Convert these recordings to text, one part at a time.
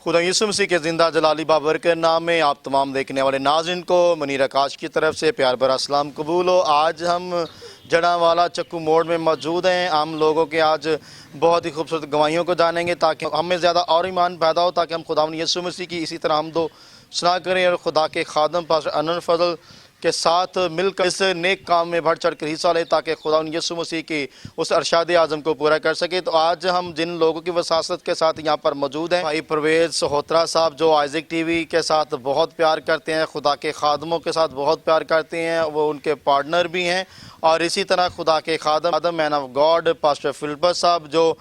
खुदा यीशु मसीह के ज़िंदा जलाली बाबर के नाम में आप तमाम देखने वाले नाज़रीन को मुनीर आकाश की तरफ से प्यार भरा सलाम कबूल हो। आज हम जड़ावाला चक्कू मोड़ में मौजूद हैं। हम लोगों के आज बहुत ही खूबसूरत गवाहियों को जानेंगे ताकि हमें ज़्यादा और ईमान पैदा हो, ताकि हम खुदा यीशु मसीह की इसी तरह हम दो सुना करें और खुदा के खादम पास्टर अनवर फजल के साथ मिलकर इस नेक काम में बढ़ चढ़ कर हिस्सा ले, ताकि खुदा यीशु मसीह की उस अरशाद आज़म को पूरा कर सके। तो आज हम जिन लोगों की वसासत के साथ यहाँ पर मौजूद हैं, भाई परवेज़ सोहत्रा साहब जो आइज़िक टीवी के साथ बहुत प्यार करते हैं, खुदा के खादमों के साथ बहुत प्यार करते हैं, वो उनके पार्टनर भी हैं। और इसी तरह खुदा के खादम man of God pastor Philips साहब जो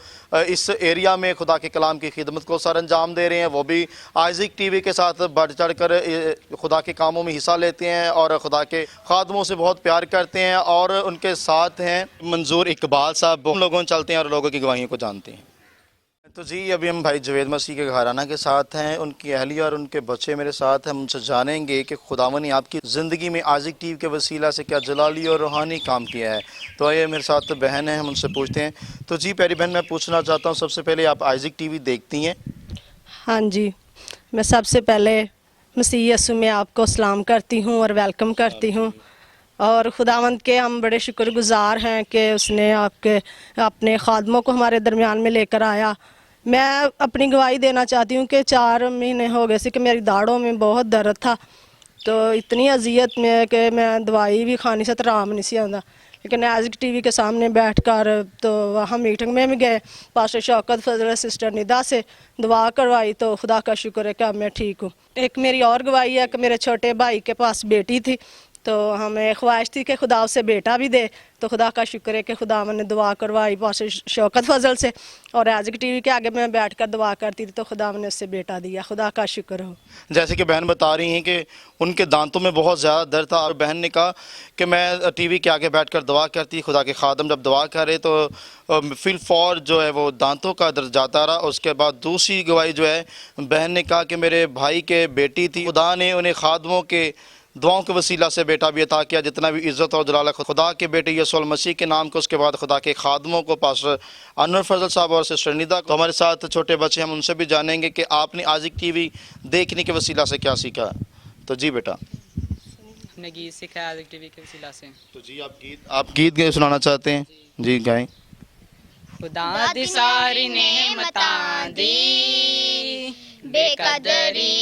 इस एरिया में खुदा के कलाम की खिदमत को सर अंजाम दे रहे हैं, वो भी आइज़िक टीवी के साथ बढ़ चढ़ कर खुदा के कामों में हिस्सा लेते हैं और खुदा के खादमों से बहुत प्यार करते हैं। और उनके साथ हैं मंजूर इकबाल साहब, हम लोगों चलते हैं और लोगों की गवाहियों को जानते हैं। तो जी अभी हम भाई जवेद मसीह के घराना के साथ हैं, उनकी अहलिया और उनके बच्चे मेरे साथ हैं। हम उनसे जानेंगे कि खुदावन ने आपकी ज़िंदगी में आइज़िक टीवी के वसीला से क्या जलाली और रूहानी काम किया है। तो आइए मेरे साथ बहन है, हम उनसे पूछते हैं। तो जी प्यारी बहन, मैं पूछना चाहता हूँ सबसे पहले आप आइज़िक टीवी देखती हैं? हाँ जी, मैं सबसे पहले मसीह यीशु में आपको सलाम करती हूँ और वेलकम करती हूँ। और खुदावंद के हम बड़े शुक्रगुजार हैं कि उसने अपने खादमों को हमारे दरमियान में लेकर आया। मैं अपनी गवाही देना चाहती हूँ कि 4 महीने हो गए थे कि मेरी दाढ़ों में बहुत दर्द था, तो इतनी अजियत में कि मैं दवाई भी खाने से तो आराम नहीं सी आंदा। लेकिन आइज़िक टीवी के सामने बैठकर तो वहाँ मीटिंग में भी गए, पास्टर शौकत फजल सिस्टर निदा से दुआ करवाई, तो खुदा का शुक्र है कि अब मैं ठीक हूँ। एक मेरी और गवाही है कि मेरे छोटे भाई के पास बेटी थी, तो हमें ख्वाहिश थी कि खुदा उसे बेटा भी दे, तो खुदा का शुक्र है कि खुदा ने दुआ करवाई पास्टर शौकत फजल से, और आइज़िक टीवी के आगे मैं बैठकर दुआ करती थी तो खुदा ने उससे बेटा दिया। खुदा का शुक्र हो। जैसे कि बहन बता रही हैं कि उनके दांतों में बहुत ज़्यादा दर्द था और बहन ने कहा कि मैं टीवी के आगे बैठकर दुआ करती, खुदा के खादम जब दुआ करे तो फिल फॉर जो है वो दांतों का दर्द जाता रहा। उसके बाद दूसरी गवाही जो है, बहन ने कहा कि मेरे भाई के बेटी थी, खुदा ने उन्हें खादमों के दुआओं के वसीला से बेटा भी अता किया। जितना भी इज़्ज़त और जलाल खुदा के बेटे यीशु मसीह के नाम को, उसके बाद खुदा के खादमों को पास्टर अनवर फजल साहब और सिस्टर निदा को। हमारे साथ छोटे बच्चे, हम उनसे भी जानेंगे कि आपने आइज़िक टीवी देखने के वसीला से क्या सीखा। तो जी बेटा, हमने गीत सीखा है आइज़िक टीवी के वसीला से। तो जी आप गीत सुनाना चाहते हैं? जी गाएं। खुदा दी सारी नेमतां दी बेकदरी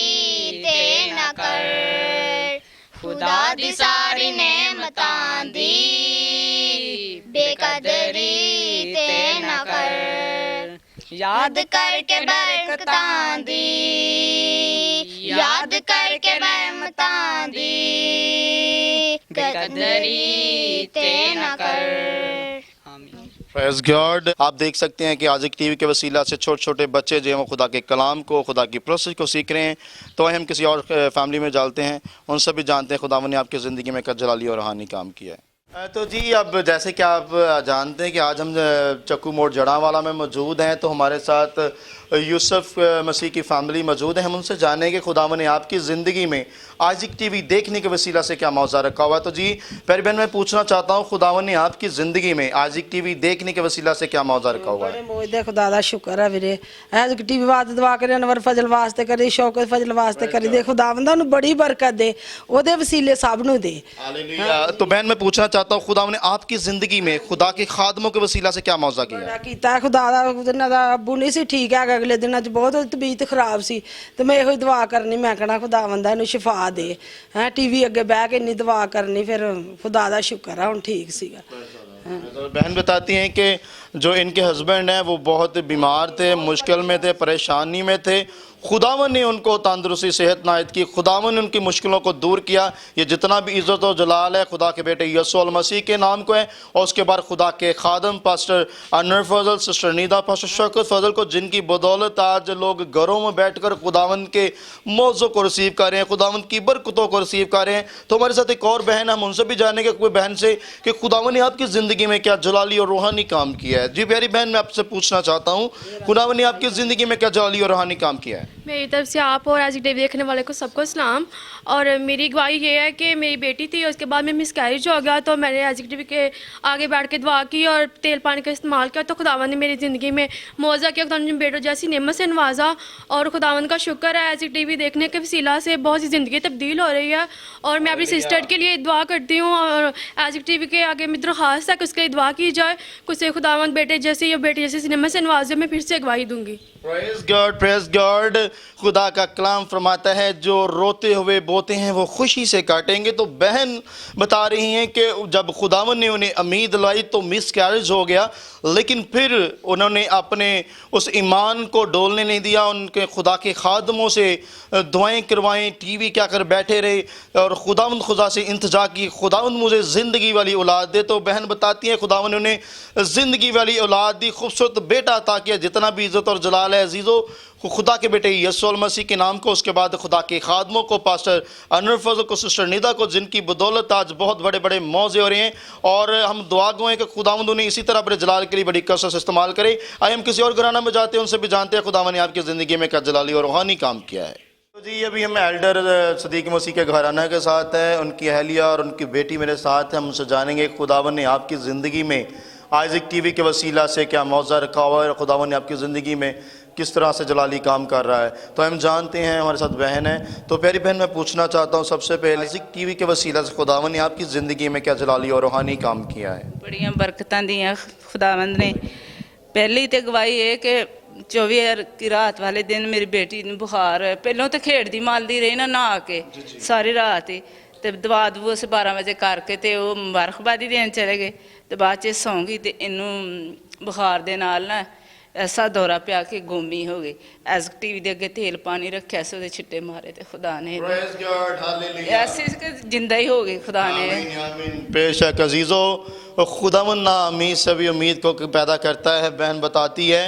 ते ना कर, खुदा दी सारी नेमतां दी बेकदरी ते ना कर, याद करके बरकतां दी, याद करके रहमतां दी बेकदरी ते ना कर। आमीन। Praise God. आप देख सकते हैं कि आइज़िक टीवी के वसीला से छोटे छोटे बच्चे जो हैं वो खुदा के कलाम को, खुदा की प्रोसेस को सीख रहे हैं। तो हम किसी और फैमिली में डालते हैं, उनसे भी जानते हैं खुदावन ने आपकी ज़िंदगी में क्या जलाली और रूहानी काम किया है। तो जी अब जैसे कि आप जानते हैं कि आज हम चक्कू मोड़ जड़ावाला में मौजूद हैं, तो हमारे साथ यूसुफ मसीह की फैमिली मौजूद है। हम उनसे जानेंगे खुदावन ने आपकी ज़िंदगी में आइज़िक टीवी देखने के वसीला से क्या मौज़ा रखा हुआ है। तो जी प्यारी बहन, मैं पूछना चाहता हूँ खुदावन ने आपकी ज़िंदगी में आइज़िक टीवी देखने के वसीला से क्या मौज़ा रखा हुआ है। मोजदे खुदा दा शुक्र है वीरे। आइज़िक टीवी वास्ते दुआ करे, अनवर फजल वास्ते करी, शौकत फजल वास्ते करी दे। खुदावंदा नु बड़ी बरकत दे, ओदे वसीले सब नु दे। हालेलुया। तो बहन मैं पूछना चाहता हूँ खुदावन ने आपकी ज़िंदगी में खुदा के खादमों के वसीला से क्या मौज़ा किया? कीता खुदा दा। उन्हां दा अब्बू नहीं सी ठीक है, अगले दिनों च बहुत तबीयत खराब सी, तो मैं यो दुआ करनी, मैं कहना खुदावंदा इनू शिफा दे। हैं टीवी अगे बह के इन्नी दुआ करनी, फिर खुदा दा शुक्र है हुण ठीक सीगा। बहन बताती हैं कि जो इनके हस्बैंड हैं वो बहुत बीमार थे, मुश्किल में थे, परेशानी में थे। खुदावन ने उनको तंदुरुस्ती सेहत नायत की, खुदावन ने उनकी मुश्किलों को दूर किया। ये जितना भी इज़्ज़त और जलाल है खुदा के बेटे यीशु मसीह के नाम को है। और उसके बाद खुदा के खादम पास्टर अनवर फजल, सिस्टर निदा, पास्टर शौकत फजल को, जिनकी बदौलत आज लोग घरों में बैठकर खुदावन के मौज़ों को रिसीव कर रहे हैं, खुदावन की बरकतों को रिसीव कर रहे हैं। तो हमारे साथ एक और बहन, हम उनसे भी जानेंगे कोई बहन से कि खुदावन ने आपकी ज़िंदगी ज़िंदगी में क्या जलाली और रूहानी काम किया है। जी प्यारी बहन, मैं आपसे पूछना चाहता हूँ, खुदावंद ने आपकी ज़िंदगी में क्या जलाली और रूहानी काम किया है। मेरी तरफ से आप और आज टीवी देखने वाले को सबको सलाम। और मेरी गवाही ये है कि मेरी बेटी थी, उसके बाद में मिसकैरेज हो गया, तो मैंने आज टीवी के आगे बैठ के दुआ की और तेल पानी का इस्तेमाल किया, तो खुदावंद ने मेरी ज़िंदगी में मौजा किया, खुदावंद ने बेटो जैसी नेमत से नवाजा। और खुदावंद का शुक्र है, आज टीवी देखने के वसीला से बहुत सी ज़िंदगी तब्दील हो रही है। और मैं अपनी सिस्टर के लिए दुआ करती हूँ और आज टीवी के आगे मेरी दरख्वास्त है कि उसके लिए दुआ की जाए, कुछ खुदावंद बेटे जैसी या बेटी जैसी नेमत से नवाजे, मैं फिर से गवाही दूंगी। Praise God. खुदा का कलाम फरमाता है जो रोते हुए बोते हैं वो खुशी से काटेंगे। तो बहन बता रही हैं कि जब खुदावन ने उन्हें उम्मीद लाई तो मिस कैरेज हो गया, लेकिन फिर उन्होंने अपने उस ईमान को डोलने नहीं दिया। उनके खुदा के खादमों से दुआएं करवाएं, टीवी क्या कर बैठे रहे और खुदा से इंतजा की, खुदावंद मुझे ज़िंदगी वाली औलाद दे। तो बहन बताती है खुदावंद ने उन्हें ज़िंदगी वाली औलाद दी, खूबसूरत बेटा अता किया। जितना भी इज़्ज़त और जलाल है अजीज़ों खुदा के बेटे यीशु मसीह के नाम को, उसके बाद खुदा के खादमों को, पास्टर अनवर फजल को, सिस्टर निदा को, जिनकी बदौलत आज बहुत बड़े बड़े मौजे हो रहे हैं। और हम दुआ गो हैं कि खुदावंद उन्हें इसी तरह अपने जलाल के लिए बड़ी कसरत से इस्तेमाल करे। आइए हम किसी और घराना में जाते हैं, उनसे भी जानते हैं खुदावंद ने आपकी ज़िंदगी में क्या जलाली और रूहानी काम किया है। तो जी अभी हम एल्डर सदीक मसीह के घराना के साथ हैं, उनकी अहलिया और उनकी बेटी मेरे साथ हैं। हम उनसे जानेंगे खुदावंद ने आपकी ज़िंदगी में आइज़िक टीवी के वसीला से क्या मौजा रखा हुआ है और खुदावंद ने आपकी ज़िंदगी में किस तरह से जलाली काम कर रहा है। तो हम जानते हैं, हमारे साथ बहन है। तो प्यारी बहन, मैं पूछना चाहता हूँ सबसे पहले आइज़िक टीवी के वसीला से खुदावंद ने आपकी ज़िंदगी में क्या जलाली और रूहानी काम किया है। बड़ियां बरकतां दियां खुदावंद ने। पहली तो गवाही है कि 24 की रात वाले दिन मेरी बेटी ਨੂੰ बुखार है। पहलों तो खेड़दी मालदी रही ना नहा के सारी रात ही, तो दवा दवू अस 12 बजे करके तो वो मुबारकबादी देन चले गए। तो बाद च सौ गई तो इनू बुखार दे नाल ना ऐसा दौरा पिया कि गुम ही हो गई। एज टीवी के अगे तेल पानी रखा से वो छिट्टे मारे तो खुदा ने ऐसे जिंदा ही हो गई खुदा ने। बेशक अजीज़ों, खुदावंद ना उम्मीद से भी उम्मीद को पैदा करता है। बहन बताती है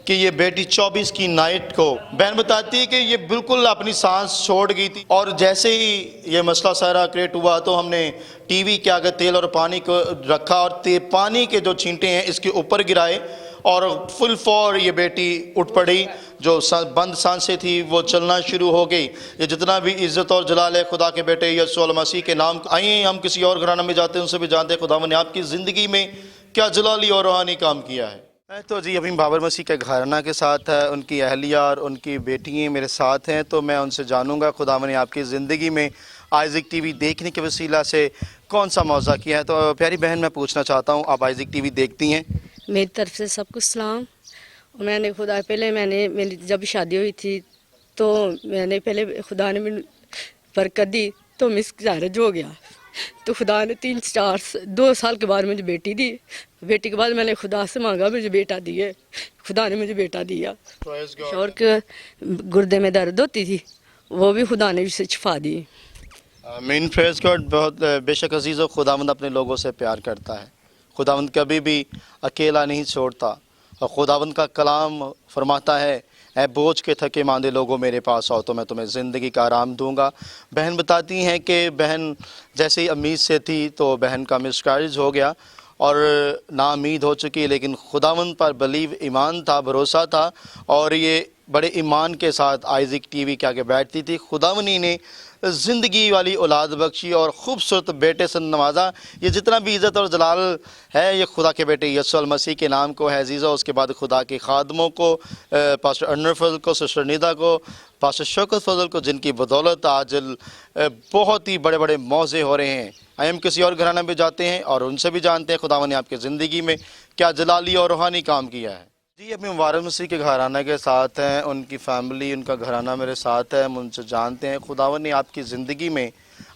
कि ये बेटी 24 की नाइट को बहन बताती है कि ये बिल्कुल अपनी सांस छोड़ गई थी, और जैसे ही ये मसला सारा क्रिएट हुआ तो हमने टीवी के आगे तेल और पानी को रखा और पानी के जो छींटे हैं इसके ऊपर गिराए और फुल फॉर ये बेटी उठ पड़ी। जो बंद सांसें थी वो चलना शुरू हो गई। ये जितना भी इज़्ज़त और जलाल है खुदा के बेटे यीशु मसीह के नाम। आइए हम किसी और घराना में जाते हैं, उनसे भी जानते हैं खुदावंद ने आपकी ज़िंदगी में क्या जलाली और रूहानी काम किया है। तो जी अभी बाबर मसीह के घराना के साथ है, उनकी अहलिया और उनकी बेटियाँ मेरे साथ हैं। तो मैं उनसे जानूँगा खुदावंद ने आपकी ज़िंदगी में आइज़िक टीवी देखने के वसीला से कौन सा मौज़ा किया है। तो प्यारी बहन, मैं पूछना चाहता हूँ, आप आइज़िक टीवी देखती हैं? मेरी तरफ से सबको सलाम। मैंने खुदा पहले मेरी जब शादी हुई थी तो मैंने पहले खुदा ने मुझे बरकत दी तो मिसकैरेज हो गया। तो खुदा ने 2 साल के बाद मुझे बेटी दी। बेटी के बाद मैंने खुदा से मांगा मुझे बेटा दिए, खुदा ने मुझे बेटा दिया। शोर के गुर्दे में दर्द होती थी, वो भी खुदा ने उसे शिफा दी। Mean praise God. बहुत बेशक अजीज़ों, खुदावंद अपने लोगों से प्यार करता है। खुदावंद कभी भी अकेला नहीं छोड़ता और खुदावंद का कलाम फरमाता है, ऐ बोझ के थके मांदे लोगों मेरे पास आओ तो मैं तुम्हें ज़िंदगी का आराम दूंगा। बहन बताती हैं कि बहन जैसे ही उम्मीद से थी तो बहन का मिसकैरेज हो गया और नाउम्मीद हो चुकी, लेकिन खुदावंद पर बिलीव ईमान था, भरोसा था और ये बड़े ईमान के साथ आइज़िक टीवी के आगे बैठती थी। खुदावंद ने ज़िंदगी वाली औलाद बख्शी और ख़ूबसूरत बेटे से नवाजा। ये जितना भी इज़्ज़त और जलाल है ये खुदा के बेटे यीशु मसीह के नाम को है अजीज़ा। उसके बाद खुदा के खादमों को, पास्टर अनवर फजल को, सिस्टर निदा को, पास्टर शौकत फजल को, जिनकी बदौलत आज बहुत ही बड़े बड़े मौज़े हो रहे हैं। आइए हम किसी और घराना में जाते हैं और उनसे भी जानते हैं खुदावंद ने आपकी ज़िंदगी में क्या जलाली और रूहानी काम किया है। जी अभी मुबारक मसीह के घराना के साथ हैं, उनकी फैमिली, उनका घराना मेरे साथ है। हम उनसे जानते हैं खुदावंद ने आपकी ज़िंदगी में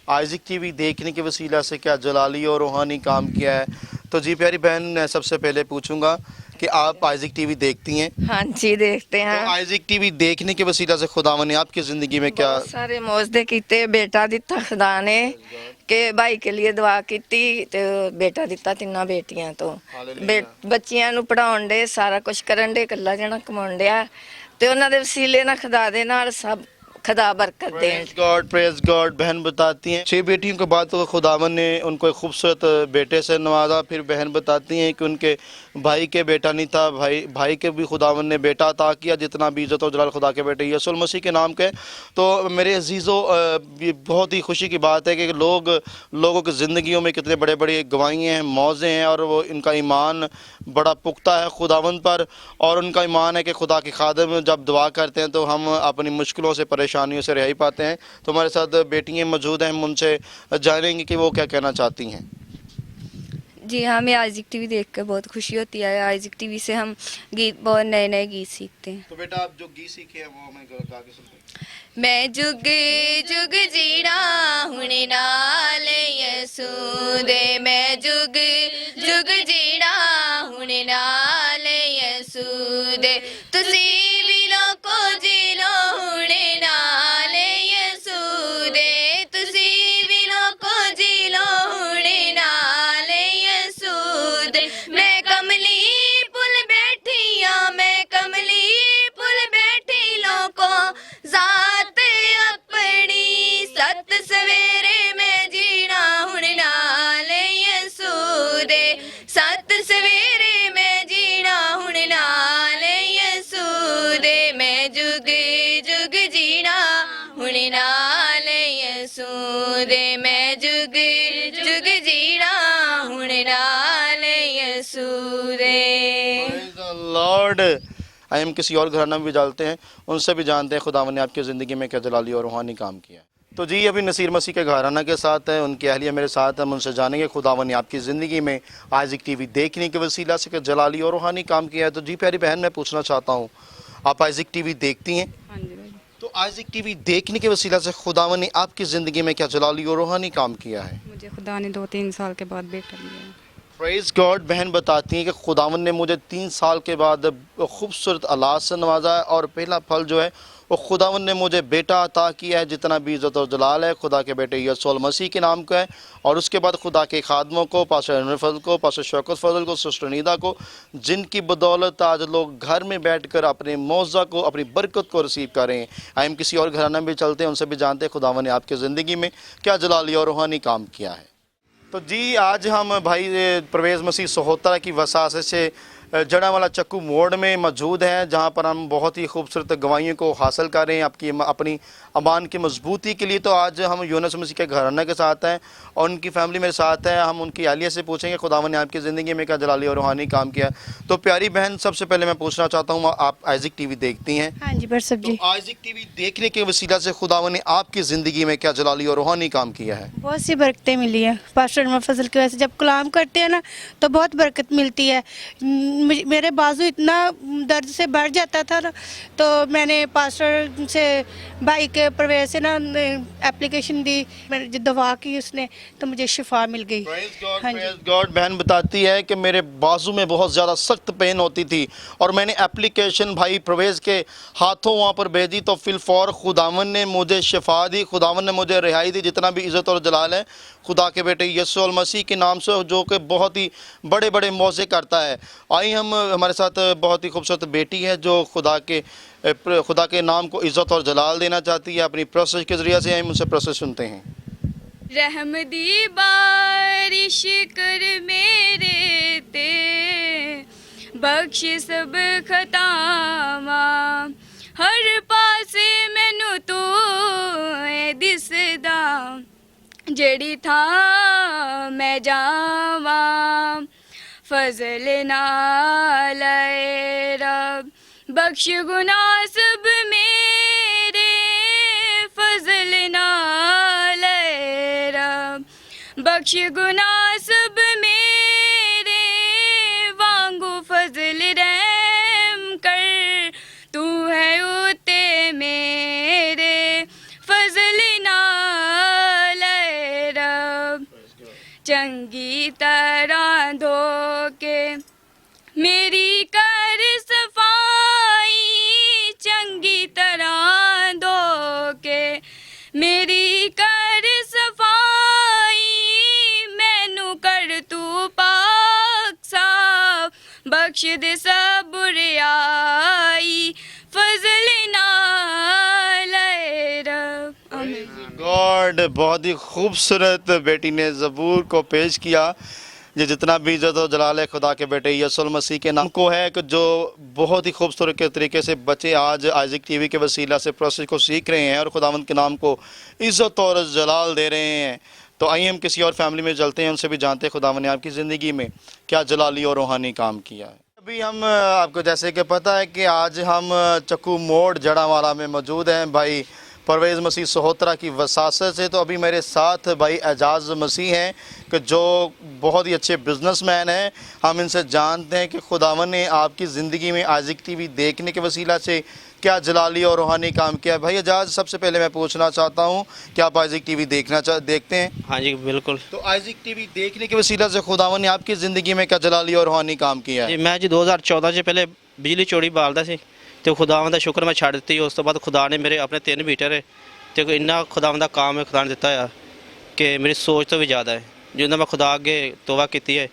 आइज़िक टीवी देखने के वसीला से क्या जलाली और रूहानी काम किया है। तो जी प्यारी बहन, मैं सबसे पहले पूछूंगा कि आप आइज़िक टीवी देखती हैं? हाँ जी, देखते हैं। तो आइज़िक टीवी देखने के वसीला से खुदावंद ने आपकी ज़िंदगी में क्या सारे मौजदे कीते। बेटा दिता खुदा ने के भाई के लिए दुआ की तो बेटा दिता, 3 बेटियां। तो बच्चियां नूं पढ़ाउण दे, सारा कुछ करन दे, कल्ला जना कमाउण दिया ते उन्हां दे वसीले नाल खुदा दे नाल सब खुदा बरकत दे। Praise God. बहन बताती हैं 6 बेटियों के बाद तो खुदावन ने उनको एक खूबसूरत बेटे से नवाजा। फिर बहन बताती हैं कि उनके भाई के बेटा नहीं था, भाई के भी खुदावन ने बेटा अता किया, जितना भी इज़्ज़त और जलाल खुदा के बेटे यीशु मसीह के नाम के। तो मेरे अजीज़ों, ये बहुत ही खुशी की बात है कि लोगों की ज़िंदगियों में कितने बड़े बड़े गवाहियाँ हैं, मौज़े हैं, और वो इनका ईमान बड़ा पुख्ता है खुदावंद पर। और उनका ईमान है कि खुदा के खादिम जब दुआ करते हैं तो हम अपनी मुश्किलों से, परेशानियों से रिहाई पाते हैं। तो हमारे साथ बेटियाँ मौजूद हैं, हम उनसे जानेंगे कि वो क्या कहना चाहती हैं। जी हाँ, हमें आइज़िक टीवी देख कर बहुत खुशी होती है। आइज़िक टीवी से हम गीत, बहुत नए नए गीत सीखते हैं। तो बेटा, आप जो गीत सीखे हैं वो हमें गा के सुनाइए। मैं जुग जुग जीना हुणे नाल यसू दे, मैं जुग जुग जीना हुणे नाल यसू दे, तुसी भी लोको जी लो हुणे नाल यसू दे, तुसी भी लोको जी लो हुणे नाल यसू दे। मैं कमली पुल बैठी हाँ, मैं कमली पुल बैठी लोको ज़ात अपनी सत सवेरे मैं जीना हुण नाल यसू दे, सत सवेरे मैं जीना हुण नाल यसू दे, मैं जुग जुग जीना हुण नाल यसू दे, मैं जुग जुग जीना हुण नाल यसू दे। लॉर्ड। आइए हम किसी और घराना में भी डालते हैं, उनसे भी जानते हैं खुदावन ने आपकी ज़िंदगी में क्या जलाली और रूहानी काम किया है। तो जी, अभी नसीर मसीह के घराना के साथ है, उनकी अहलिया मेरे साथ है, हम उनसे जानेंगे खुदावन ने आपकी ज़िंदगी में आइज़िक टीवी देखने के वसीला से क्या जलाली और रूहानी काम किया है। तो जी प्यारी बहन, मैं पूछना चाहता हूँ, आप आइज़िक टीवी देखती हैं? हाँ जी भाई। तो आइज़िक टीवी देखने के वसीला से खुदावन ने आपकी ज़िंदगी में क्या जलाली और रूहानी काम किया है? मुझे खुदा ने 2-3 साल के बाद बेटा दिया। Praise God. बहन बताती हैं कि खुदावन ने मुझे 3 साल के बाद खूबसूरत औलाद से नवाजा है, और पहला फल जो है वो खुदावन ने मुझे बेटा अता किया है, जितना भी इज़्ज़त और जलाल है खुदा के बेटे यीशु मसीह के नाम का है। और उसके बाद खुदा के खादमों को, पास्टर अनवर फजल को, पास्टर शौकत फजल को, सिस्टर नीदा को, जिनकी बदौलत आज लोग घर में बैठकर अपने मौज़ा को, अपनी बरकत को रिसीव कर रहे हैं। आइए हम किसी और घराना में भी चलते हैं, उनसे भी जानते हैं खुदावन ने आपकी ज़िंदगी में क्या जलाली और रूहानी काम किया है। तो जी, आज हम भाई परवेज़ मसीह सोहोतरा की वसासे से जड़ावाला चक्कू मोड़ में मौजूद हैं, जहां पर हम बहुत ही खूबसूरत गवाहियों को हासिल कर रहे हैं अपनी अमान की मजबूती के लिए। तो आज हम यूनुस मसीह के घराना के साथ हैं और उनकी फैमिली मेरे साथ है। हम उनकी अहलिया से पूछेंगे खुदावन ने आपकी ज़िंदगी में क्या जलाली और रूहानी काम किया। तो प्यारी बहन, सबसे पहले मैं पूछना चाहता हूँ, आप आइज़िक टीवी देखती हैं? हाँ जी, बरसब जी। तो आइज़िक टीवी देखने के वसीला से खुदावन ने आपकी ज़िंदगी में क्या जलाली और रूहानी काम किया है? बहुत सी बरकतें मिली हैं पास्टर अनवर फजल की वजह से। जब कलाम करते हैं ना तो बहुत बरकत मिलती है। मेरे बाजू इतना दर्द से बढ़ जाता था ना, तो मैंने पास्टर से, भाई के परवेज़ से ना एप्लीकेशन दी, मैंने जो दवा की उसने, तो मुझे शिफा मिल गई। हाँ जी। गॉड। बहन बताती है कि मेरे बाजू में बहुत ज़्यादा सख्त पेन होती थी, और मैंने एप्लीकेशन भाई परवेज़ के हाथों वहाँ पर भेजी, तो फिलफौर खुदावन ने मुझे शिफा दी, खुदावन ने मुझे रिहाई दी, जितना भी इज़्ज़त और जलाल है खुदा के बेटे यीशु मसीह के नाम से, जो कि बहुत ही बड़े बड़े मौज़े करता है। आई हमारे साथ बहुत ही खूबसूरत बेटी है जो खुदा के नाम को इज़्ज़त और जलाल देना चाहती है अपनी प्रोसेस के ज़रिए से। हम उनसे प्रोसेस सुनते हैं। रहम दी बारिश कर मेरे ते, बख्श सब खतावा, हर पासे मैनू तू दिसदा, जेड़ी था मैं जावा, फजल नाल ऐ रब, बख्श गुनाह सब मेरे, फजल नाल ऐ रब, बख्श गुनाह सब मेरे, वांगू फजल रहम कर, तू है उते मेरे, फजल नाल ऐ रब, चंगी तरह धो के मेरी कर सफाई, चंगी तरह धो के मेरी कर सफाई, मैनू कर तू पाक साफ, बख्श दे सब बुराई, फजल नाल ऐ लॉर्ड, बहुत ही खूबसूरत बेटी ने ज़बूर को पेश किया। ये जितना भी इज़्ज़त और जलाल है खुदा के बेटे यीशु मसीह के नाम को है, कि जो बहुत ही खूबसूरत के तरीके से बच्चे आज आइज़िक टीवी के वसीला से प्रोसेस को सीख रहे हैं और खुदावंद के नाम को इज़्ज़त और जलाल दे रहे हैं। तो आइए हम किसी और फैमिली में चलते हैं, उनसे भी जानते हैं खुदावंद ने आपकी ज़िंदगी में क्या जलाली और रूहानी काम किया है। अभी हम आपको जैसे कि पता है कि आज हम चक्कू मोड़ जड़ावाला में मौजूद हैं भाई परवेज़ मसीह सोहतरा की वसासत से। तो अभी मेरे साथ भाई एजाज़ मसीह हैं कि जो बहुत ही अच्छे बिजनेसमैन हैं। हम इनसे जानते हैं कि खुदावन ने आपकी ज़िंदगी में आइज़िक टीवी देखने के वसीला से क्या जलाली और रूहानी काम किया। भाई एजाज़, सबसे पहले मैं पूछना चाहता हूँ कि आप आइज़िक टीवी देखते हैं? हाँ जी बिल्कुल। तो आइज़िक टीवी देखने के वसीला से खुदावन ने आपकी ज़िंदगी में क्या जलाली और रूहानी काम किया है? जी मैं जी 2014 से पहले बिजली चोरी बालदा सी ਤੇ ਖੁਦਾਵੰਦ ਦਾ ਸ਼ੁਕਰ ਮੈਂ ਛੱਡ ਦਿੱਤੀ। ਉਸ ਤੋਂ ਬਾਅਦ ਖੁਦਾ ਨੇ ਮੇਰੇ ਆਪਣੇ 3 ਮੀਟਰ ਤੇ ਇੰਨਾ ਖੁਦਾਵੰਦ ਦਾ ਕੰਮ ਹੈ ਖੁਦਾ ਨੇ ਦਿੱਤਾ ਆ ਕਿ ਮੇਰੀ ਸੋਚ ਤੋਂ ਵੀ ਜ਼ਿਆਦਾ ਹੈ। ਜਿੰਨਾ ਮੈਂ ਖੁਦਾ ਅੱਗੇ ਤੋਬਾ ਕੀਤੀ ਹੈ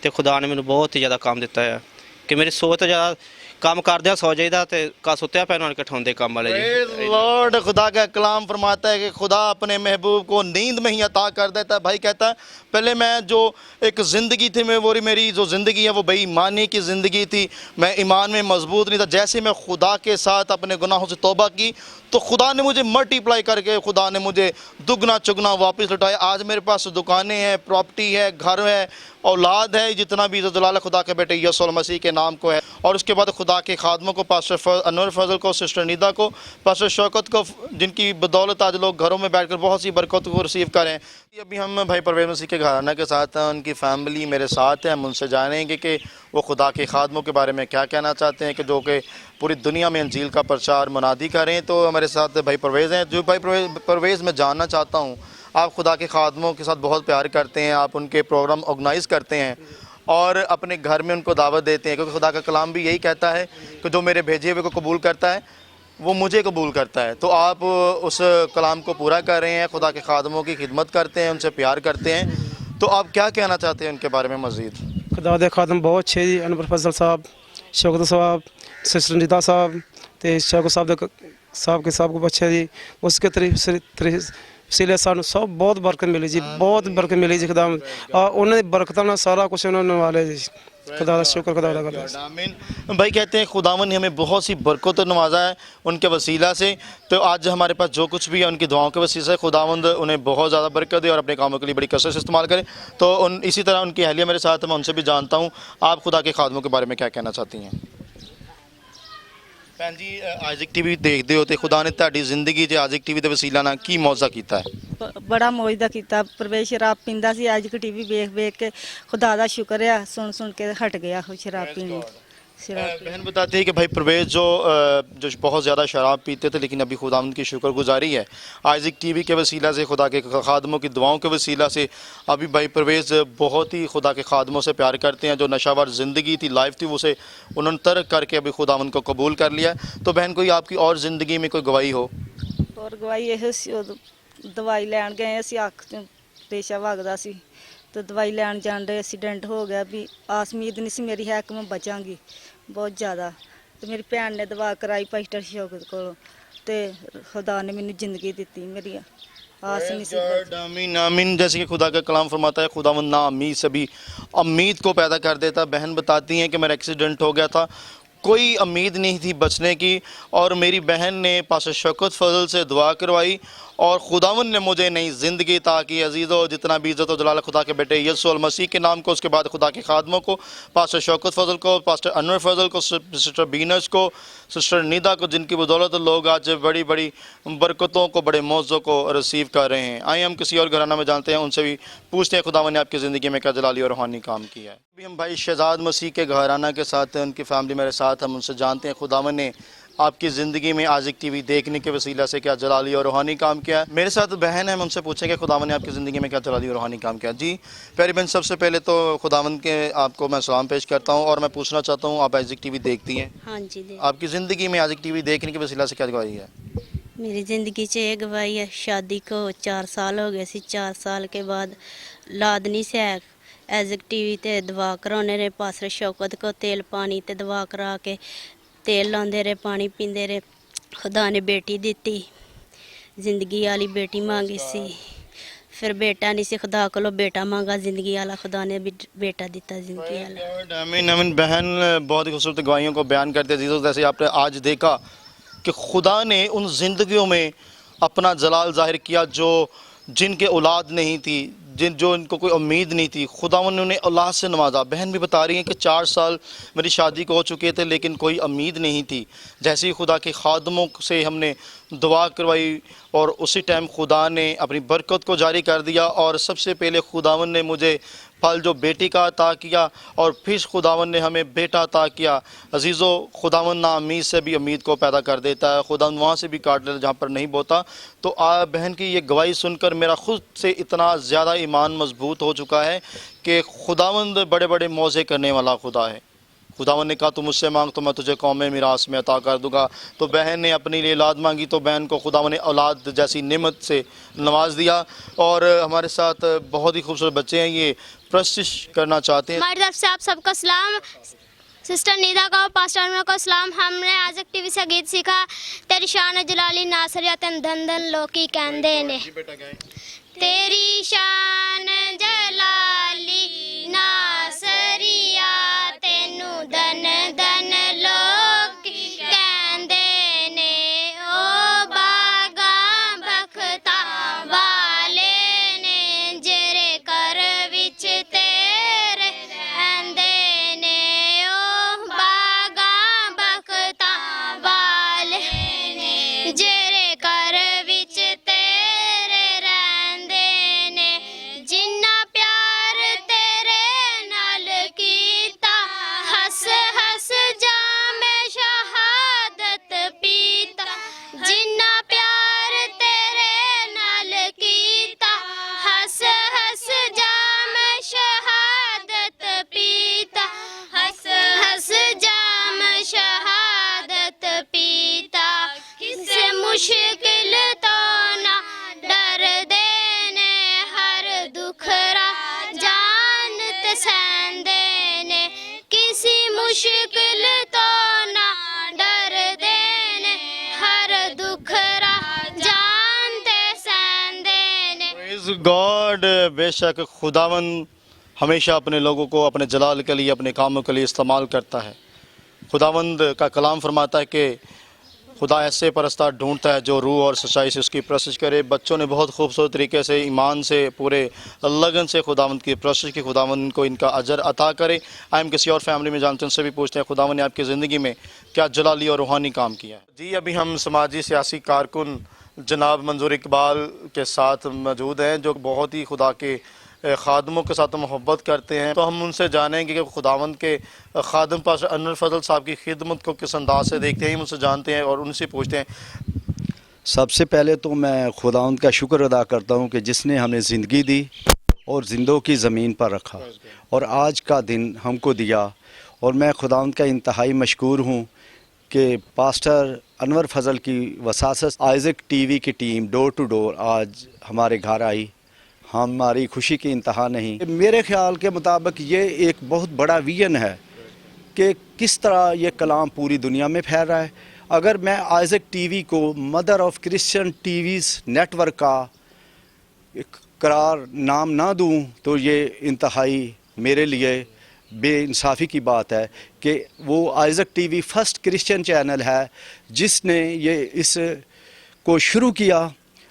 ਤੇ ਖੁਦਾ ਨੇ ਮੈਨੂੰ ਬਹੁਤ ਹੀ ਜ਼ਿਆਦਾ ਕੰਮ ਦਿੱਤਾ ਆ ਕਿ ਮੇਰੀ ਸੋਚ ਤੋਂ ਜ਼ਿਆਦਾ काम करदे सो जाइदा ते का सुत्या पैन के ठोंदे काम वाले जी। लॉर्ड खुदा का कलाम फरमाता है कि खुदा अपने महबूब को नींद में ही अता कर देता है। भाई कहता है पहले मैं जो एक ज़िंदगी थी मैं वो मेरी जो ज़िंदगी है वो बेईमानी की ज़िंदगी थी, मैं ईमान में मजबूत नहीं था। जैसे मैं खुदा के साथ अपने गुनाहों से तौबा की तो खुदा ने मुझे मल्टीप्लाई करके खुदा ने मुझे दुगना चुगना वापस लौटाया। आज मेरे पास दुकानें हैं, प्रॉपर्टी है, घर है, औलाद है, जितना भी जलाल खुदा के बेटे यीशु मसीह के नाम को है। और उसके बाद खुदा के खादमों को, पास्टर अनवर फजल को, सिस्टर निदा को, पास्टर शौकत को, जिनकी बदौलत आज लोग घरों में बैठकर बहुत सी बरकत को रिसीव करें। अभी हम भाई परवेज़ मसीह के घराना के साथ हैं, उनकी फैमिली मेरे साथ है। हम उनसे जानेंगे कि वो खुदा के खादमों के बारे में क्या कहना चाहते हैं कि जो कि पूरी दुनिया में इंजील का प्रचार मुनादी करें। तो हमारे साथ भाई परवेज़ हैं। जो भाई परवेज़ मैं जानना चाहता हूँ, आप खुदा के खादमों के साथ बहुत प्यार करते हैं, आप उनके प्रोग्राम ऑर्गेनाइज़ करते हैं और अपने घर में उनको दावत देते हैं, क्योंकि खुदा का कलाम भी यही कहता है कि जो मेरे भेजे हुए को कबूल करता है वो मुझे कबूल करता है। तो आप उस कलाम को पूरा कर रहे हैं, खुदा के खादमों की खिदमत करते हैं, उनसे प्यार करते हैं। तो आप क्या कहना चाहते हैं उनके बारे में मज़ीद? खुदा के खादम बहुत अच्छे जी, अनवर फजल साहब, शौकत साहब, सिस्टर निदा साहब ते शौकत साहब के सब को अच्छे जी। उसके सिले सानू सब बहुत बरकत मिली जी, बहुत बरकत मिली जी। खुदा उन्होंने बरकत ना सारा कुछ उन्होंने वाले जी। खुदा का शुक्र खुदा का। आमीन। भाई कहते हैं खुदावन ने हमें बहुत सी बरकत नवाजा है उनके वसीला से। तो आज हमारे पास जो कुछ भी है उनकी दुआओं के वसीले से खुदावंद उन्हें बहुत ज़्यादा बरकत दे और अपने कामों के लिए बड़ी कसरत से इस्तेमाल करें। तो इसी तरह उनकी अहलिया मेरे साथ है, मैं उनसे भी जानता हूँ। आप खुदा के खादमों के बारे में क्या कहना चाहती हैं? भैन जी आइज़िक टीवी देखते हो तो खुदा ने ਤੁਹਾਡੀ ਜ਼ਿੰਦਗੀ 'ਚ आइज़िक टीवी ਦੇ ਵਸੀਲਾ ਨਾਲ ਕੀ ਮੌਜਾ ਕੀਤਾ ਹੈ? ਬੜਾ ਮੌਜਦਾ ਕੀਤਾ। ਪ੍ਰਵੇਸ਼ ਸ਼ਰਾਬ ਪੀਂਦਾ ਸੀ, ਆਈਜ਼ਿਕ ਟੀਵੀ ਵੇਖ ਕੇ खुदा ਦਾ ਸ਼ੁਕਰ ਆ, ਸੁਣ ਕੇ ਹਟ ਗਿਆ ਸ਼ਰਾਬ ਪੀਣੀ। बहन बताती है कि भाई परवेज़ जो बहुत ज़्यादा शराब पीते थे, लेकिन अभी खुदावंद की शुक्रगुजारी है आइज़िक टीवी के वसीला से, खुदा के खादमों की दुआओं के वसीला से अभी भाई परवेज़ बहुत ही खुदा के खादमों से प्यार करते हैं। जो नशावर ज़िंदगी थी, लाइफ थी, उसे उन्होंने तर्क करके अभी खुदावंद को कबूल कर लिया। तो बहन कोई आपकी और ज़िंदगी में कोई गवाही हो? और गवाही ਇਹ ਦਵਾਈ ਲੈਣ ਗਏ ਅਸੀਂ, ਅੱਖ 'ਚ ਰੇਸ਼ਾ ਵਗਦਾ ਸੀ तो दवाई लैन जान रहे एक्सीडेंट हो गया। भी आस उम्मीद नहीं सी मेरी है कि मैं बचांगी बहुत ज़्यादा। तो मेरी भैन ने दवा कराई पास्टर शौकत को, तो खुदा ने मैंने ज़िंदगी दी, मेरी आस नहीं सी। आमीन आमीन। जैसे कि खुदा का कलाम फरमाता है खुदावंद ना उम्मीद सभी उम्मीद को पैदा कर देता। बहन बताती हैं कि मेरा एक्सीडेंट हो गया था, कोई उम्मीद नहीं थी बचने की, और मेरी बहन ने पास्टर शौकत फजल से दुआ करवाई और खुदावंद ने मुझे नई ज़िंदगी ताकि अजीज़ो जितना भी इज़्ज़त और जलाल खुदा के बेटे यीशु मसीह के नाम को, उसके बाद खुदा के खादमों को, पास्टर शौकत फजल को, पास्टर अनवर फजल को, सिस्टर बीनस को, सिस्टर निदा को, जिनकी बदौलत लोग आज बड़ी बड़ी बरकतों को, बड़े मौज़ों को रिसीव कर रहे हैं। आइए हम किसी और घराना में जानते हैं, उनसे भी पूछते हैं खुदावंद ने आपकी ज़िंदगी में क्या जलाली और रूहानी काम किया है। अभी हम भाई शहजाद मसीह के घराना के साथ हैं, उनकी फैमिली मेरे साथ, हम उनसे जानते हैं खुदावंद ने आपकी ज़िंदगी में आइज़िक टीवी देखने के वसीला से क्या जलाली और रूहानी काम किया है। मेरे साथ बहन है, हम उनसे पूछेंगे खुदावंद ने आपकी ज़िंदगी में क्या जलाली और रूहानी काम किया। जी प्यारी बहन, सबसे पहले तो खुदावंद के आपको मैं सलाम पेश करता हूँ और मैं पूछना चाहता हूँ आप आइज़िक टीवी देखती हैं? हाँ जी आपकी ज़िंदगी में आइज़िक टीवी देखने के वसीला से क्या गवाही है? मेरी ज़िंदगी से ये गवाही है, शादी को 4 साल हो गए सी। 4 साल के बाद लाद नहीं से आइज़िक टीवी ते दवा कराने रहे, पास्टर शौकत को तेल पानी ते दवा करा के तेल लाते रहे, पानी पीते रहे। खुदा ने बेटी दी ਜ਼ਿੰਦਗੀ ਵਾਲੀ ਬੇਟੀ ਮੰਗੀ ਸੀ, ਫਿਰ ਬੇਟਾ नहीं सी खुदा को बेटा मांगा, जिंदगी वाला खुदा ने भी बेटा दिता जिंदगी वाला। अमीन बहन बहुत ही खूबसूरत गवाहियों को बयान करते हैं। अजीज़ों, जैसे आपने आज देखा कि खुदा ने उन ज़िंदगियों में अपना जलाल ज़ाहिर किया जो जिनके औलाद नहीं थी, जो इनको कोई उम्मीद नहीं थी, खुदावन ने उन्हें औलाद से नवाजा। बहन भी बता रही हैं कि 4 साल मेरी शादी को हो चुके थे लेकिन कोई उम्मीद नहीं थी। जैसे ही खुदा के खादमों से हमने दुआ करवाई और उसी टाइम खुदा ने अपनी बरकत को जारी कर दिया और सबसे पहले खुदावन ने मुझे फल जो बेटी का अता किया और फिर खुदावन ने हमें बेटा अता किया। अजीज़ों, खुदावन ना उम्मीद से भी उम्मीद को पैदा कर देता है, खुदावन वहाँ से भी काट लेता जहाँ पर नहीं बोता। तो बहन की ये गवाही सुनकर मेरा खुद से इतना ज़्यादा ईमान मजबूत हो चुका है कि खुदावंद बड़े बड़े मौज़े करने वाला खुदा है। खुदावन ने कहा तू मुझसे मांग तो मैं तुझे कौम में मीरास में अता कर दूंगा। तो बहन ने अपने लिए औलाद मांगी तो बहन को खुदावन ने औलाद जैसी नेमत से नवाज दिया। और हमारे साथ बहुत ही खूबसूरत बच्चे हैं, ये प्रशिश करना चाहते हैं। हमारी तरफ से आप सबको सलाम। सिस्टर नीदा का और पास्टर अनवर को सलाम। हमने आज टीवी से गीत सीखा, तेरी शान जलाली नासरिया तेन धन धन लोकी कहंदे ने। तेरी शान जलाली नासरिया तेनू धन धन लोकी कहंदे ने। ओ बागा बखता वाले ने जेरे कर विच तेरे रहंदे ने। ओ बागा बखता वाले ने जेरे कर विच तेरे रहंदे ने। जिन्ना प्यार तेरे नाल कीता हस हस जामे शहादत पीता। जिन्ना प्यार तेरे नाल कीता हस हस जामे शहादत पीता। हस हस जाम शहादत पीता। किसे मुश्किल तो ना डर देने, हर दुखरा जानते सहंदे ने। किसी मुश्किल तो ना डर देने, हर दुखरा जानते सहंदे ने। Praise God. बेशक खुदावन हमेशा अपने लोगों को अपने जलाल के लिए, अपने कामों के लिए इस्तेमाल करता है। खुदावंद का कलाम फरमाता है कि खुदा ऐसे परस्तार ढूंढता है जो रूह और सच्चाई से उसकी प्रशंसा करे। बच्चों ने बहुत खूबसूरत तरीके से ईमान से पूरे लगन से खुदावंद की प्रशंसा की। खुदावंद को इनका अजर अता करे। हम किसी और फैमिली में जानते हैं, उनसे भी पूछते हैं खुदावंद ने आपकी ज़िंदगी में क्या जलाली और रूहानी काम किया है। जी, अभी हम समाजी सियासी कारकुन जनाब मंजूर इकबाल के साथ मौजूद हैं जो बहुत ही खुदा के खादमों के साथ मोहब्बत करते हैं। तो हम उनसे जानेंगे कि खुदावंद के खादम पास अनवर फजल साहब की खिदमत को किस अंदाज से देखते हैं, हम उनसे जानते हैं और उनसे पूछते हैं। सबसे पहले तो मैं खुदावंद का शुक्र अदा करता हूँ कि जिसने हमें ज़िंदगी दी और ज़िंदों की ज़मीन पर रखा और आज का दिन हमको दिया। और मैं खुदावंद का इंतहाई मशकूर हूँ कि पास्टर अनवर फजल की वसासत आइज़क टीवी की टीम डोर टू डोर आज हमारे घर आई। हमारी खुशी की इंतहा नहीं। मेरे ख्याल के मुताबिक ये एक बहुत बड़ा विजन है कि किस तरह ये कलाम पूरी दुनिया में फैल रहा है। अगर मैं आइज़क टीवी को mother of Christian TVs network का करार नाम ना दूं तो ये इंतहाई मेरे लिए बेइंसाफ़ी की बात है कि वो Isaac TV first Christian channel है जिसने ये इस को शुरू किया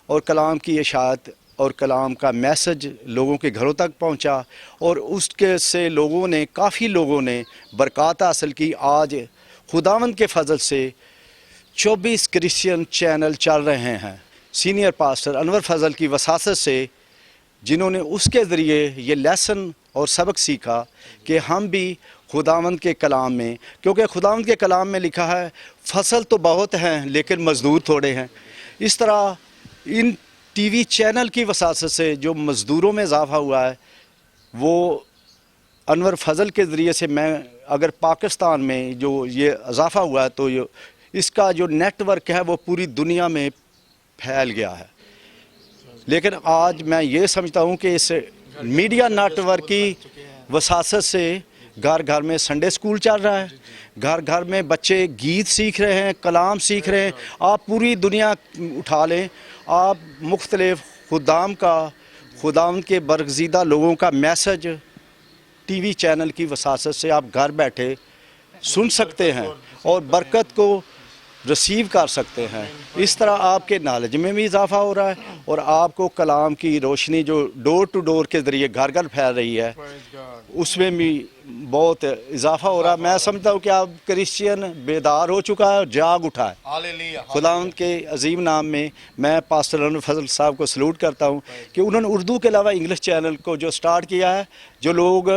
और कलाम की इशाअत और कलाम का मैसेज लोगों के घरों तक पहुंचा और उसके से लोगों ने काफ़ी लोगों ने बरकत हासिल की। आज खुदावंद के फजल से 24 क्रिश्चियन चैनल चल रहे हैं सीनियर पास्टर अनवर फजल की वसासत से, जिन्होंने उसके ज़रिए ये लेसन और सबक सीखा कि हम भी खुदावंद के कलाम में, क्योंकि खुदावंद के कलाम में लिखा है फसल तो बहुत हैं लेकिन मज़दूर थोड़े हैं। इस तरह इन टीवी चैनल की वसासत से जो मज़दूरों में इजाफ़ा हुआ है वो अनवर फजल के ज़रिए से, मैं अगर पाकिस्तान में जो ये इजाफ़ा हुआ है तो इसका जो नेटवर्क है वो पूरी दुनिया में फैल गया है। लेकिन आज मैं ये समझता हूँ कि इस मीडिया नेटवर्क की वसासत से घर घर में संडे स्कूल चल रहा है, घर घर में बच्चे गीत सीख रहे हैं, कलाम सीख रहे हैं। आप पूरी दुनिया उठा लें, आप मुख्तलिफ खुदाम का, खुदाम के बरगज़ीदा लोगों का मैसेज टीवी चैनल की वसासत से आप घर बैठे सुन सकते हैं और बरकत को रिसीव कर सकते हैं। इस तरह आपके नॉलेज में भी इजाफ़ा हो रहा है और आपको कलाम की रोशनी जो डोर टू डोर के ज़रिए घर घर फैल रही है उसमें भी बहुत इजाफ़ा हो रहा है। मैं समझता हूँ कि आप क्रिश्चियन बेदार हो चुका है और जाग उठा है। खुदावंद के अजीम नाम में मैं पास्टर अनवर फजल साहब को सलूट करता हूँ कि उन्होंने उर्दू के अलावा इंग्लिश चैनल को जो स्टार्ट किया है। जो लोग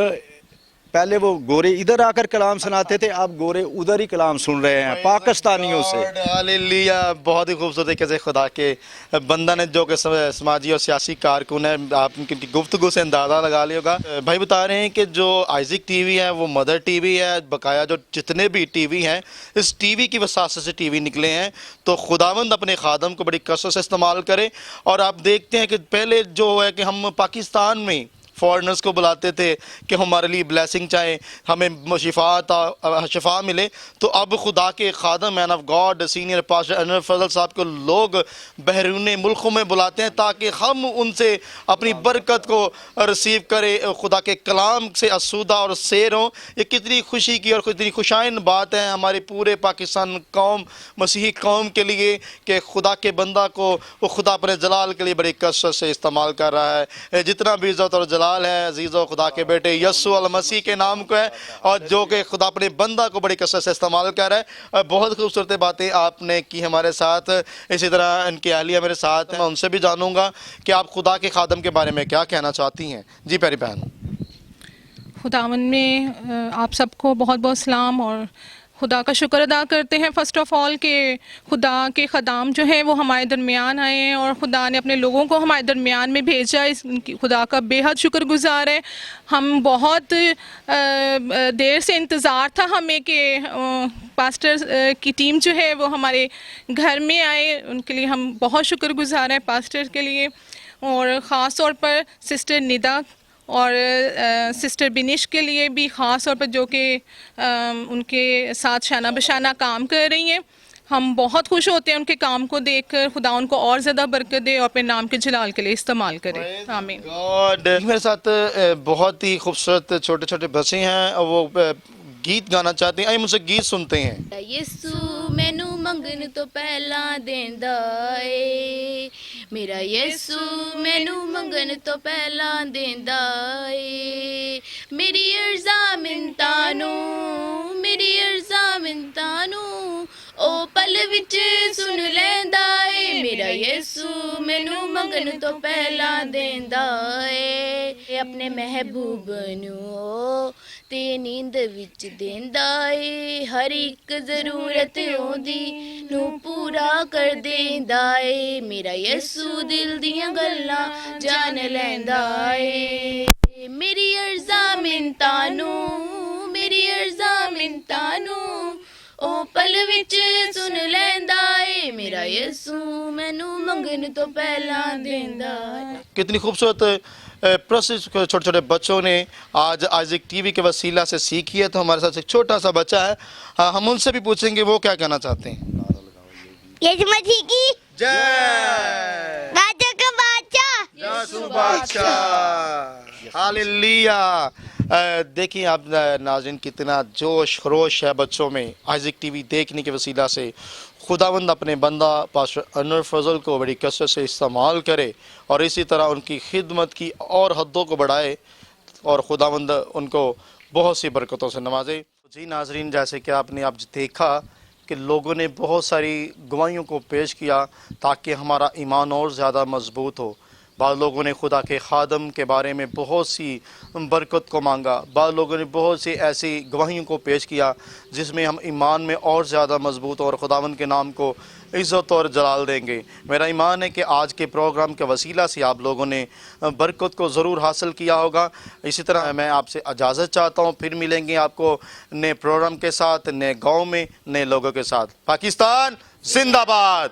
पहले वो गोरे इधर आकर कलाम सुनाते थे, अब गोरे उधर ही कलाम सुन रहे हैं पाकिस्तानियों से। हालेलुया। बहुत ही खूबसूरत तरीके से खुदा के बंदा ने, जो कि समाजी और सियासी कारकुन है, आप उनकी गुफ्तगू से अंदाज़ा लगा लिया होगा। भाई बता रहे हैं कि जो आइज़िक टीवी है वो मदर टीवी है, बकाया जो जितने भी टीवी हैं इस टीवी की वसासत से टीवी निकले हैं। तो खुदावंद अपने खादम को बड़ी कसरत से इस्तेमाल करे। और आप देखते हैं कि पहले जो है कि हम पाकिस्तान में फॉरेनर्स को बुलाते थे कि हमारे लिए ब्लेसिंग चाहें, हमें शिफा मिले। तो अब खुदा के खादम, man of God, senior pastor Anwar Fazal साहब को लोग बहरून मुल्कों में बुलाते हैं ताकि हम उनसे अपनी बरकत को रिसीव करें, खुदा के कलाम से आसूदा और सैर हों। ये कितनी खुशी की और कितनी खुशाइन बात है हमारी पूरे पाकिस्तान कौम, मसीही कौम के लिए कि खुदा के बंदा को वो खुदा अपने जलाल के लिए बड़ी कसरत से इस्तेमाल कर रहा है। जितना भी इज़्ज़त और जलाल है अजीज़ों खुदा के बेटे यस्सु अल मसीह के नाम को है, और जो कि खुदा अपने बंदा को बड़ी कसरत से इस्तेमाल कर रहा है। बहुत खूबसूरत बातें आपने की हमारे साथ। इसी तरह इनकी अहलिया मेरे साथ हैं, मैं उनसे भी जानूंगा कि आप खुदा के खादम के बारे में क्या कहना चाहती हैं। जी प्यारी बहन। खुदावन में आप सबको बहुत बहुत सलाम और खुदा का शुक्र अदा करते हैं फ़र्स्ट ऑफ़ ऑल कि खुदा के ख़दाम जो हैं वो हमारे दरमियान आए हैं और खुदा ने अपने लोगों को हमारे दरमियान में भेजा। इस खुदा का बेहद शुक्रगुज़ार है। हम बहुत देर से इंतज़ार था हमें कि पास्टर की टीम जो है वो हमारे घर में आए। उनके लिए हम बहुत शुक्रगुज़ार हैं पास्टर के लिए, और ख़ास तौर पर सिस्टर निदा और सिस्टर बिनिश के लिए भी ख़ास तौर पर, जो कि उनके साथ शाना बशाना काम कर रही हैं। हम बहुत खुश होते हैं उनके काम को देखकर। खुदा उनको और ज़्यादा बरकत दे और अपने नाम के जलाल के लिए इस्तेमाल करे। आमीन। गॉड। मेरे साथ बहुत ही खूबसूरत छोटे छोटे बच्चे हैं, वो गीत गाना चाहते हैं। आइए मुझसे गीत सुनते हैं। यीशु मैनू मंगन तो पहला देंदा ए, मेरा यीशु मैनू मंगन तो पहला देंदा ए, मेरी अर्ज़ा मिन्तानू, मेरी अर्ज़ा मिन्तानू ओ पल विच सुन लैंदा ए, मेरा यीशु मैनू मंगन तो पहला देंदा ए, अपने महबूब नू ते नींद विच देंदा ए, हर एक ज़रूरत ओदी नू पूरा कर देंदा ए, मेरा यीशु दिल दियां गल्लां जान लैंदा ए, मेरी अर्ज़ा मिन्तानू, मेरी अर्ज़ा मिन्तानू ओ पल विच सुन लैंदा ए, मेरा यीशु मैनू मंगन तो पहला देंदा। कितनी खूबसूरत छोटे छोटे बच्चों ने आज आइज़िक टीवी के वसीला से सीखी है। तो हमारे साथ एक छोटा सा बच्चा है, हम उनसे भी पूछेंगे वो क्या कहना चाहते हैं। यीशु मसीह की जय। बादशाह का बादशाह यीशु बादशाह। हालेलुया। देखिए आप नाज़रीन, कितना जोश खरोश है बच्चों में आइज़िक टीवी देखने के वसीला से। खुदावंद अपने बंदा पास्टर अनवर फजल को बड़ी कसरत से इस्तेमाल करे और इसी तरह उनकी खिदमत की और हदों को बढ़ाए और खुदावंद उनको बहुत सी बरकतों से नवाजे। जी नाज़रीन, जैसे कि आपने आप देखा कि लोगों ने बहुत सारी गवाहियों को पेश किया ताकि हमारा ईमान और ज़्यादा मजबूत हो। बाद लोगों ने खुदा के खादम के बारे में बहुत सी बरकत को मांगा, बाद लोगों ने बहुत सी ऐसी गवाहियों को पेश किया जिसमें हम ईमान में और ज़्यादा मजबूत और खुदावंद के नाम को इज़्ज़त और जलाल देंगे। मेरा ईमान है कि आज के प्रोग्राम के वसीला से आप लोगों ने बरकत को ज़रूर हासिल किया होगा। इसी तरह मैं आपसे इजाज़त चाहता हूँ, फिर मिलेंगे आपको नए प्रोग्राम के साथ, नए गाँव में नए लोगों के साथ। पाकिस्तान जिंदाबाद।